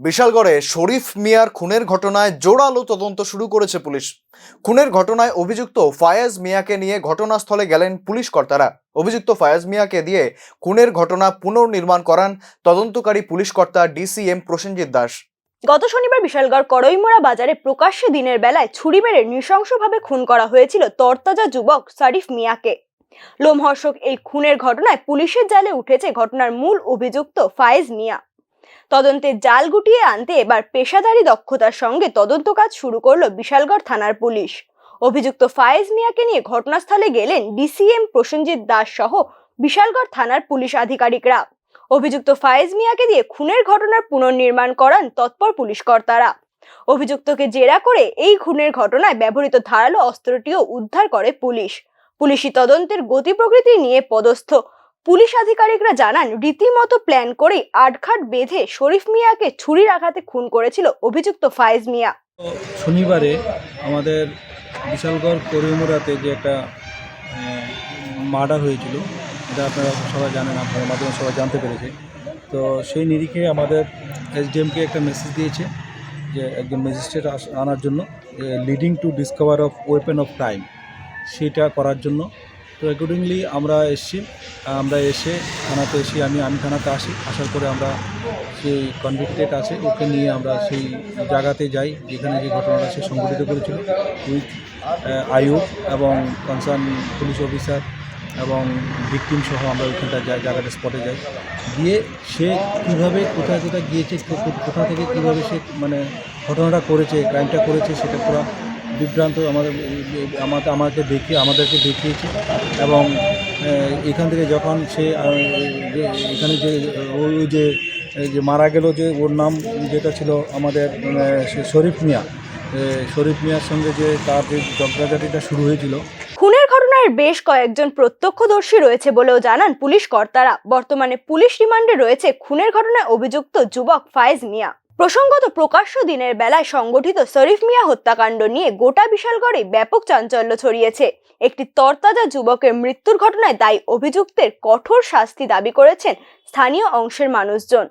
বিশালগড়ে শরীফ মিয়ার খুনের ঘটনায় জোরালো তদন্ত শুরু করেছে পুলিশ। খুনের ঘটনায় অভিযুক্ত ফায়াজ মিয়াকে নিয়ে ঘটনাস্থলে গেলেন পুলিশ কর্তারা। অভিযুক্ত ফায়াজ মিয়াকে দিয়ে খুনের ঘটনা পুনর্নির্মাণ করান তদন্তকারী পুলিশ কর্তা ডিসিএম প্রসেনজিৎ দাস। গত শনিবার বিশালগড় কড়ইমোড়া বাজারে প্রকাশ্যে দিনের বেলায় ছুরি মেরে নৃশংসভাবে খুন করা হয়েছিল তরতাজা যুবক শরীফ মিয়াকে। লোমহর্ষক এই খুনের ঘটনায় পুলিশের জালে উঠেছে ঘটনার মূল অভিযুক্ত ফায়েজ মিয়া। তদন্তে জাল গুটিয়ে আনতে এবার পেশাদারি দক্ষতার সঙ্গে তদন্ত কাজ শুরু করলো বিশালগড় থানার পুলিশ। অভিযুক্ত ফায়েজ মিয়াকে নিয়ে ঘটনাস্থলে গেলেন ডিসিএম প্রসেনজিৎ দাস সহ বিশালগড় থানার পুলিশ আধিকারিকরা। অভিযুক্ত ফায়েজ মিয়াকে দিয়ে খুনের ঘটনার পুনর্নির্মাণ করান তৎপর পুলিশ কর্তারা। অভিযুক্তকে জেরা করে এই খুনের ঘটনায় ব্যবহৃত ধারালো অস্ত্রটিও উদ্ধার করে পুলিশ। পুলিশি তদন্তের গতি প্রকৃতি নিয়ে পদস্থ পুলিশ আধিকারিকরা জানান, রীতিমতো প্ল্যান করে আটঘাট বেঁধে শরীফ মিয়াকে ছুরির আঘাতে খুন করেছিল অভিযুক্ত ফায়েজ মিয়া। শনিবারে আমাদের বিশালগড় কড়ইমোড়াতে যে একটা মার্ডার হয়েছিল, এটা আপনারা সবাই জানেন, আপনাদের মাধ্যমে সবাই জানতে পেরেছে। তো সেই নিরিখে আমাদের এসডিএমকে একটা মেসেজ দিয়েছে যে একজন ম্যাজিস্ট্রেট আনার জন্য, leading to discover of weapon of crime, সেটা করার জন্য। তো অ্যাকর্ডিংলি আমরা এসে থানাতে এসে আমি থানাতে আসার পরে আমরা সেই কনভিক্টেড আছে ওকে নিয়ে আমরা সেই জায়গাতে যাই যেখানে যে ঘটনাটা সে সংঘটিত করেছিল, উইথ আইয়ুব এবং কনসার্ন পুলিশ অফিসার এবং ভিকটিম সহ আমরা ওইখানটা যাই, জায়গাটা স্পটে যাই। গিয়ে সে কীভাবে কোথায় গিয়েছে, কোথা থেকে কীভাবে সে ঘটনাটা করেছে, ক্রাইমটা করেছে, সেটা পুরো বিভ্রান্ত আমাদেরকে দেখিয়েছে। এবং এখান থেকে যখন সে এখানে যে মারা গেল, যে ওর নাম যেটা ছিল আমাদের শরীফ মিয়ার সঙ্গে যে তার যে ঝগড়াঝাটিটা শুরু হয়েছিল। খুনের ঘটনার বেশ কয়েকজন প্রত্যক্ষদর্শী রয়েছে বলেও জানান পুলিশ কর্তারা। বর্তমানে পুলিশ রিমান্ডে রয়েছে খুনের ঘটনায় অভিযুক্ত যুবক ফায়েজ মিয়া। প্রসঙ্গত, প্রকাশ্য দিনের বেলায় সংগঠিত শরীফ মিয়া হত্যাকাণ্ড নিয়ে গোটা বিশালগড়ে ব্যাপক চাঞ্চল্য ছড়িয়েছে। একটি তরতাজা যুবকের মৃত্যুর ঘটনায় দায়ী অভিযুক্তের কঠোর শাস্তি দাবি করেছেন স্থানীয় অংশের মানুষজন।